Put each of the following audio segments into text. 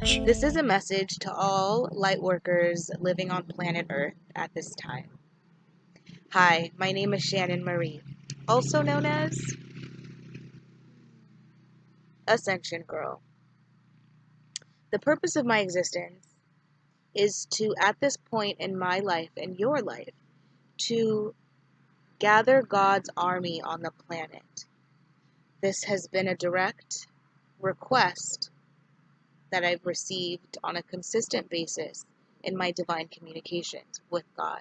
This is a message to all lightworkers living on planet Earth at this time. Hi, my name is Shannan Marie, also known as Ascension Girl. The purpose of my existence is to, at this point in my life and your life, to gather God's army on the planet. This has been a direct request that I've received on a consistent basis in my divine communications with God.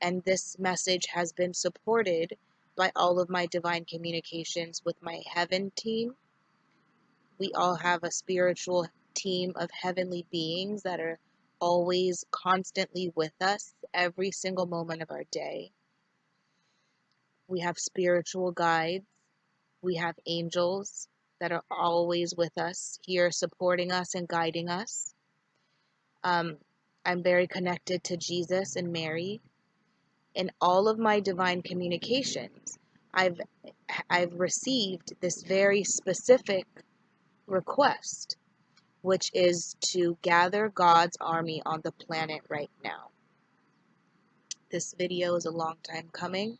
And this message has been supported by all of my divine communications with my heaven team. We all have a spiritual team of heavenly beings that are always constantly with us every single moment of our day. We have spiritual guides. We have angels that are always with us here, supporting us and guiding us. I'm very connected to Jesus and Mary. In all of my divine communications, I've received this very specific request, which is to gather God's army on the planet right now. This video is a long time coming,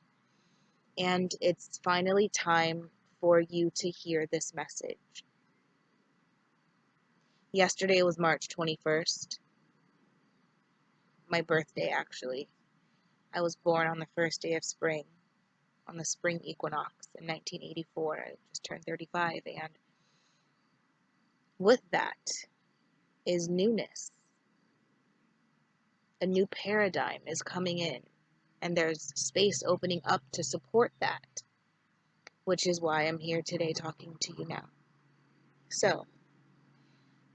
and it's finally time for you to hear this message. Yesterday was March 21st, my birthday actually. I was born on the first day of spring, on the spring equinox in 1984. I just turned 35, and with that is newness. A new paradigm is coming in, and there's space opening up to support that, which is why I'm here today talking to you now. So,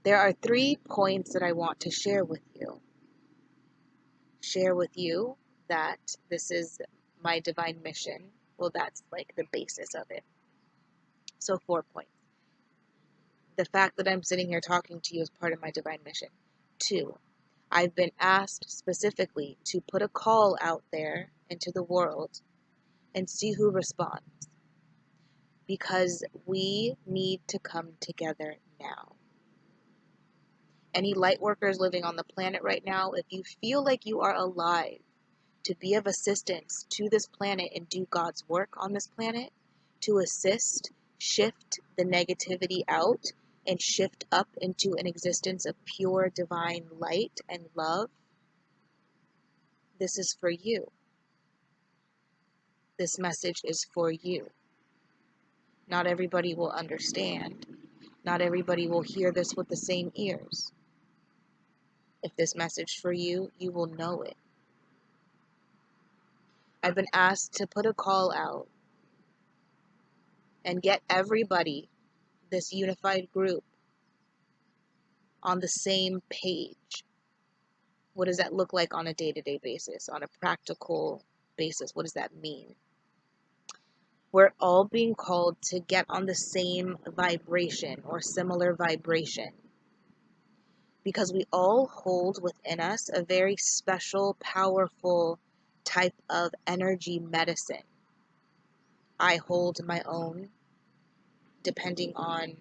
there are 3 points that I want to share with you. Share with you that this is my divine mission. Well, that's like the basis of it. So 4 points. The fact that I'm sitting here talking to you is part of my divine mission. 2, I've been asked specifically to put a call out there into the world and see who responds, because we need to come together now. Any light workers living on the planet right now, if you feel like you are alive to be of assistance to this planet and do God's work on this planet, to assist, shift the negativity out, and shift up into an existence of pure divine light and love, this is for you. This message is for you. Not everybody will understand. Not everybody will hear this with the same ears. If this message for you, you will know it. I've been asked to put a call out and get everybody, this unified group, on the same page. What does that look like on a day-to-day basis, on a practical basis? What does that mean? We're all being called to get on the same vibration or similar vibration, because we all hold within us a very special, powerful type of energy medicine. I hold my own, depending on,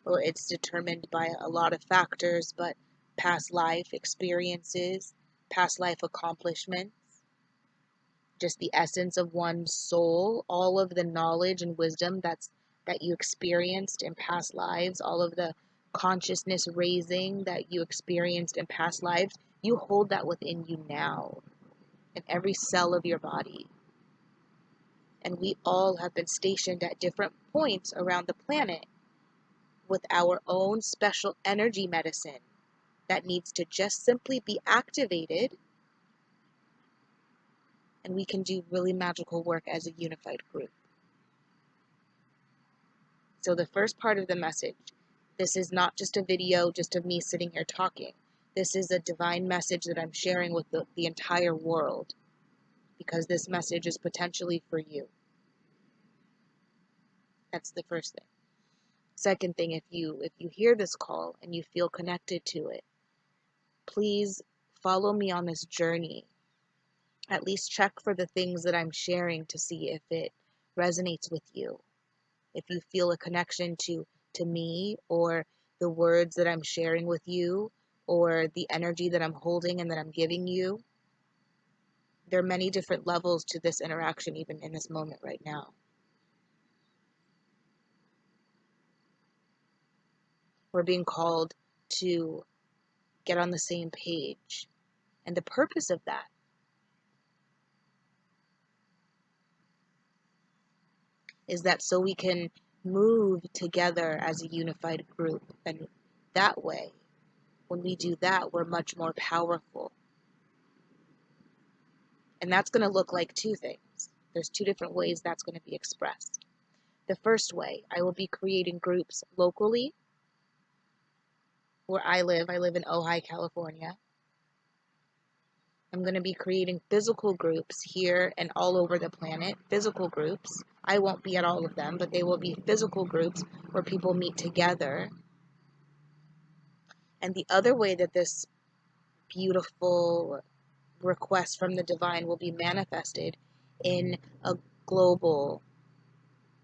well, it's determined by a lot of factors, but past life experiences, past life accomplishments, just the essence of one's soul, all of the knowledge and wisdom that you experienced in past lives, all of the consciousness raising that you experienced in past lives, you hold that within you now, in every cell of your body. And we all have been stationed at different points around the planet with our own special energy medicine that needs to just simply be activated, and we can do really magical work as a unified group. So the first part of the message, this is not just a video just of me sitting here talking. This is a divine message that I'm sharing with the entire world, because this message is potentially for you. That's the first thing. Second thing, if you hear this call and you feel connected to it, please follow me on this journey. At least check for the things that I'm sharing to see if it resonates with you. If you feel a connection to me, or the words that I'm sharing with you or the energy that I'm holding and that I'm giving you. There are many different levels to this interaction, even in this moment right now. We're being called to get on the same page. And the purpose of that is that so we can move together as a unified group. And that way, when we do that, we're much more powerful. And that's going to look like two things. There's two different ways that's going to be expressed. The first way, I will be creating groups locally where I live. I live in Ojai, California. I'm going to be creating physical groups here and all over the planet. Physical groups. I won't be at all of them, but they will be physical groups where people meet together. And the other way that this beautiful request from the divine will be manifested in a global,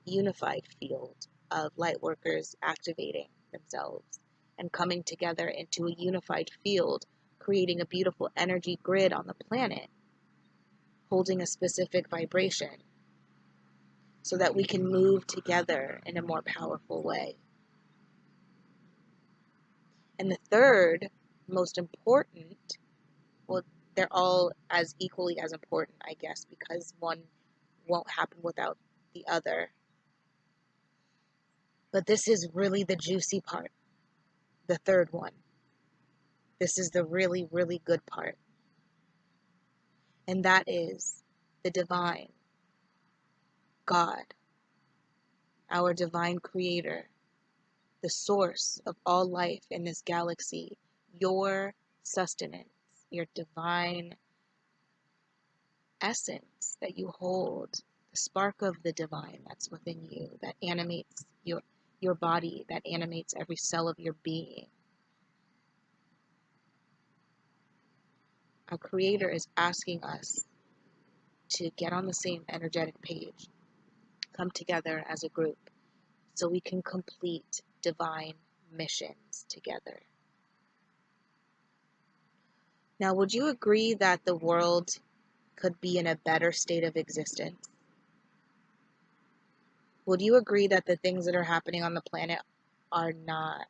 unified field of light workers activating themselves and coming together into a unified field, creating a beautiful energy grid on the planet, holding a specific vibration so that we can move together in a more powerful way. And the third, most important, well, they're all as equally as important, I guess, because one won't happen without the other. But this is really the juicy part, the third one. This is the really, really good part. And that is the divine, God, our divine creator, the source of all life in this galaxy, your sustenance, your divine essence that you hold, the spark of the divine that's within you, that animates your body, that animates every cell of your being. Our creator is asking us to get on the same energetic page, come together as a group so we can complete divine missions together. Now, would you agree that the world could be in a better state of existence? Would you agree that the things that are happening on the planet are not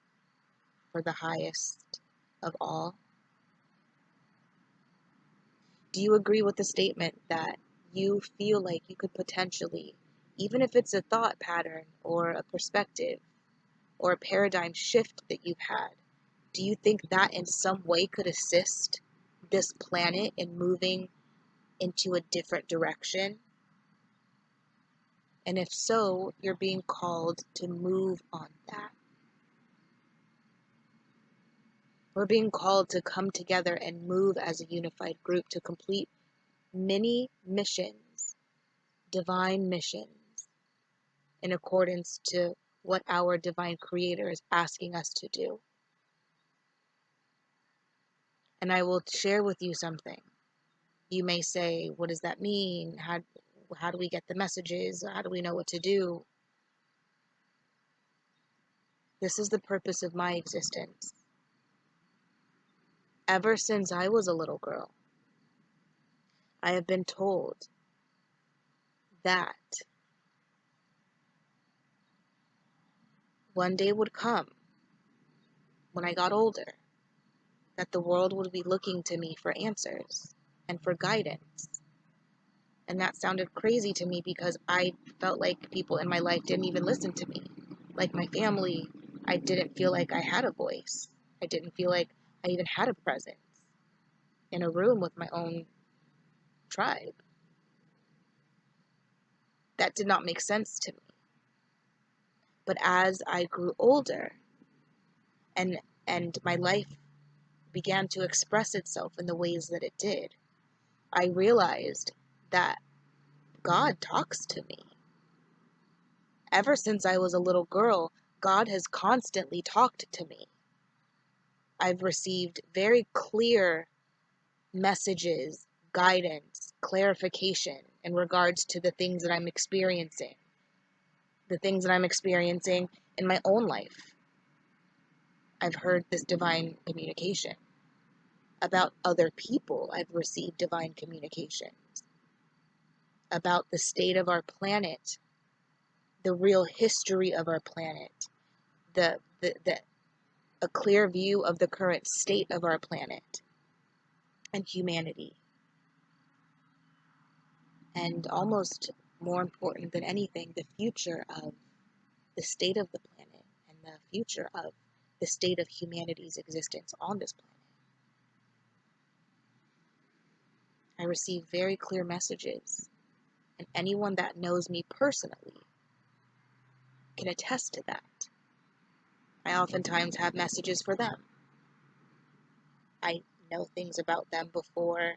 for the highest of all? Do you agree with the statement that you feel like you could potentially, even if it's a thought pattern or a perspective or a paradigm shift that you've had, do you think that in some way could assist this planet in moving into a different direction? And if so, you're being called to move on that. We're being called to come together and move as a unified group to complete many missions, divine missions, in accordance to what our divine creator is asking us to do. And I will share with you something. You may say, what does that mean? How do we get the messages? How do we know what to do? This is the purpose of my existence. Ever since I was a little girl, I have been told that one day would come, when I got older, that the world would be looking to me for answers and for guidance. And that sounded crazy to me because I felt like people in my life didn't even listen to me. Like my family, I didn't feel like I had a voice. I didn't feel like I even had a presence in a room with my own tribe. That did not make sense to me. But as I grew older and my life began to express itself in the ways that it did, I realized that God talks to me. Ever since I was a little girl, God has constantly talked to me. I've received very clear messages, guidance, clarification in regards to the things that I'm experiencing in my own life. I've heard this divine communication. About other people, I've received divine communication. About the state of our planet, the real history of our planet, a clear view of the current state of our planet and humanity. And almost more important than anything, the future of the state of the planet and the future of the state of humanity's existence on this planet. I receive very clear messages, and anyone that knows me personally can attest to that. I oftentimes have messages for them. I know things about them before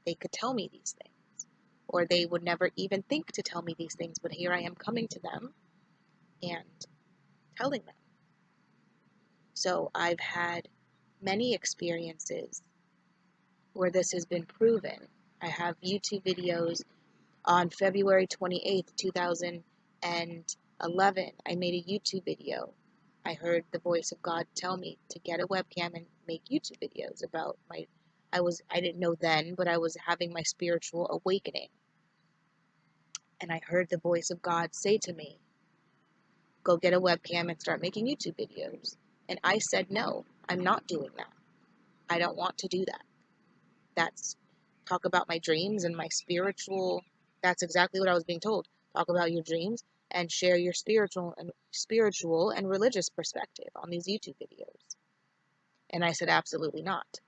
they could tell me these things, or they would never even think to tell me these things, but here I am coming to them and telling them. So I've had many experiences where this has been proven. I have YouTube videos. On February 28th, 2011, I made a YouTube video. I heard the voice of God tell me to get a webcam and make YouTube videos about I didn't know then, but I was having my spiritual awakening. And I heard the voice of God say to me, go get a webcam and start making YouTube videos. And I said, no, I'm not doing that. I don't want to do that. That's talk about my dreams and my spiritual. That's exactly what I was being told. Talk about your dreams and share your spiritual and religious perspective on these YouTube videos. And I said, absolutely not.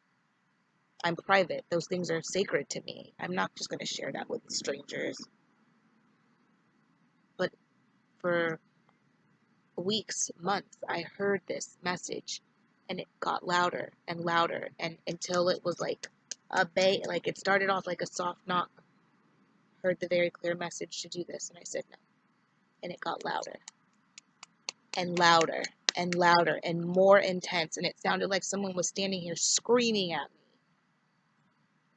I'm private. Those things are sacred to me. I'm not just going to share that with strangers. But for weeks, months, I heard this message, and it got louder and louder, and until it was like like it started off like a soft knock. Heard the very clear message to do this, and I said no. And it got louder and louder and louder and more intense, and it sounded like someone was standing here screaming at me.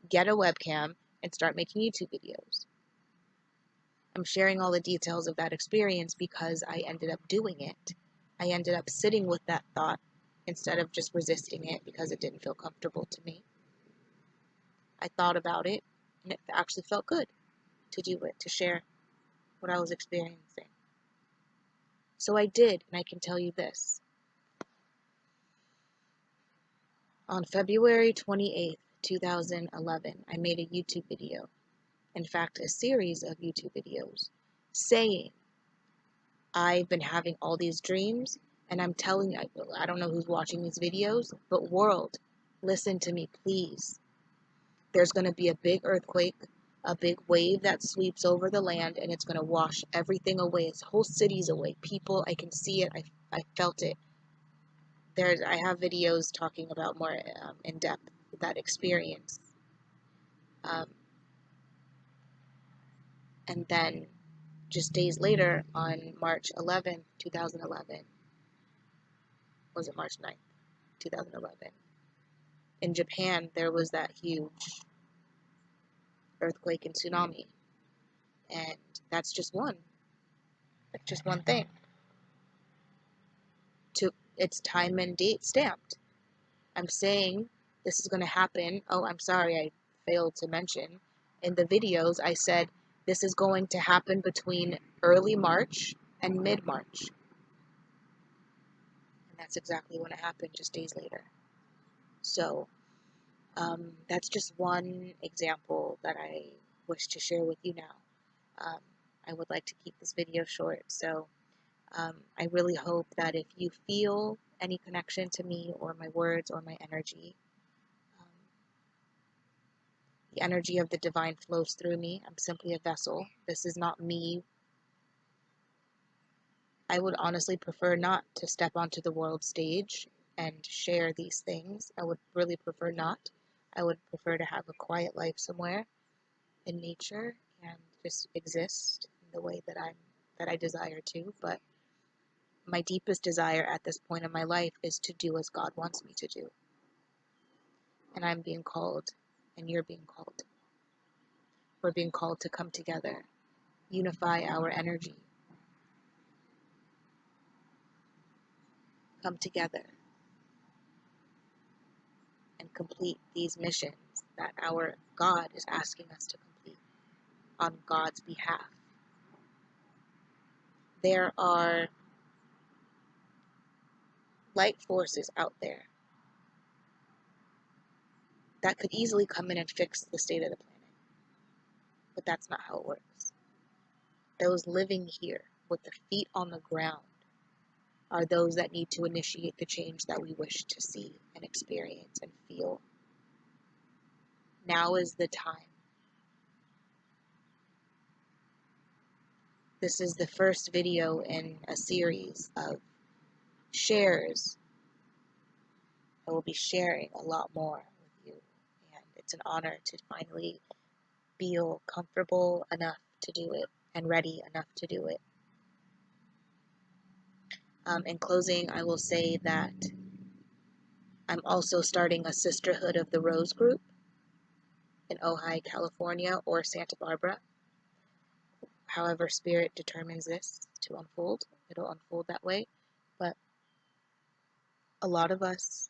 Get a webcam and start making YouTube videos. I'm sharing all the details of that experience because I ended up doing it. I ended up sitting with that thought instead of just resisting it because it didn't feel comfortable to me. I thought about it, and it actually felt good to do it, to share what I was experiencing. So I did, and I can tell you this. On February 28th, 2011, I made a YouTube video. In fact, a series of YouTube videos saying, I've been having all these dreams, and I'm telling you, I don't know who's watching these videos, but world, listen to me, please. There's going to be a big earthquake, a big wave that sweeps over the land, and it's going to wash everything away. It's whole cities away. People, I can see it. I felt it. I have videos talking about more in depth that experience. And then just days later, on March 11th, 2011, was it March 9th, 2011? In Japan, there was that huge earthquake and tsunami. And that's just one thing. It's time and date stamped. I'm saying this is going to happen. Oh, I'm sorry, I failed to mention. In the videos, I said this is going to happen between early March and mid-March. And that's exactly when it happened, just days later. So, that's just one example that I wish to share with you now. I would like to keep this video short, so I really hope that if you feel any connection to me or my words or my energy, the energy of the divine flows through me. I'm simply a vessel. This is not me. I would honestly prefer not to step onto the world stage and share these things. I would really prefer not. I would prefer to have a quiet life somewhere in nature and just exist in the way that I desire to. But my deepest desire at this point in my life is to do as God wants me to do. And I'm being called, and you're being called. We're being called to come together, unify our energy, come together, and complete these missions that our God is asking us to complete on God's behalf. There are light forces out there that could easily come in and fix the state of the planet. But that's not how it works. Those living here with the feet on the ground are those that need to initiate the change that we wish to see and experience and feel. Now is the time. This is the first video in a series of shares. I will be sharing a lot more with you, and it's an honor to finally feel comfortable enough to do it and ready enough to do it. In closing, I will say that I'm also starting a Sisterhood of the Rose group in Ojai, California, or Santa Barbara. However Spirit determines this to unfold, it'll unfold that way. But a lot of us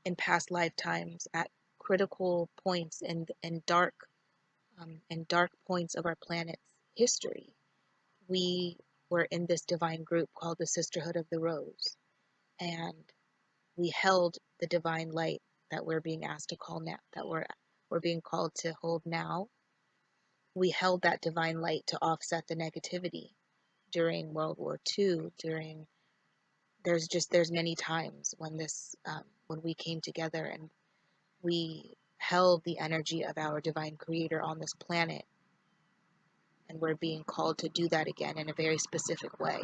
in past lifetimes, at critical points and dark points of our planet's history, we were in this divine group called the Sisterhood of the Rose, and we held the divine light that we're being asked to call now, that we're being called to hold now. We held that divine light to offset the negativity during World War II. There's many times when when we came together and we held the energy of our divine creator on this planet, and we're being called to do that again in a very specific way.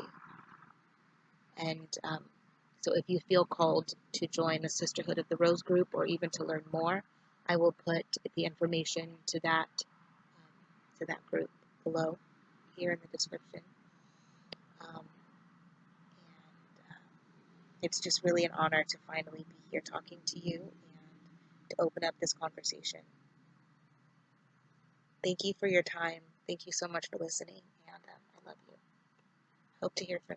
And so if you feel called to join the Sisterhood of the Rose group, or even to learn more, I will put the information to that group below here in the description. It's just really an honor to finally be here talking to you and to open up this conversation. Thank you for your time. Thank you so much for listening, and I love you. Hope to hear from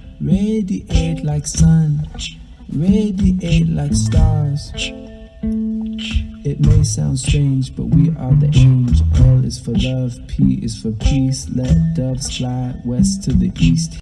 you. Radiate like sun, radiate like stars. It may sound strange, but we are the angel. L is for love, P is for peace. Let doves fly west to the east.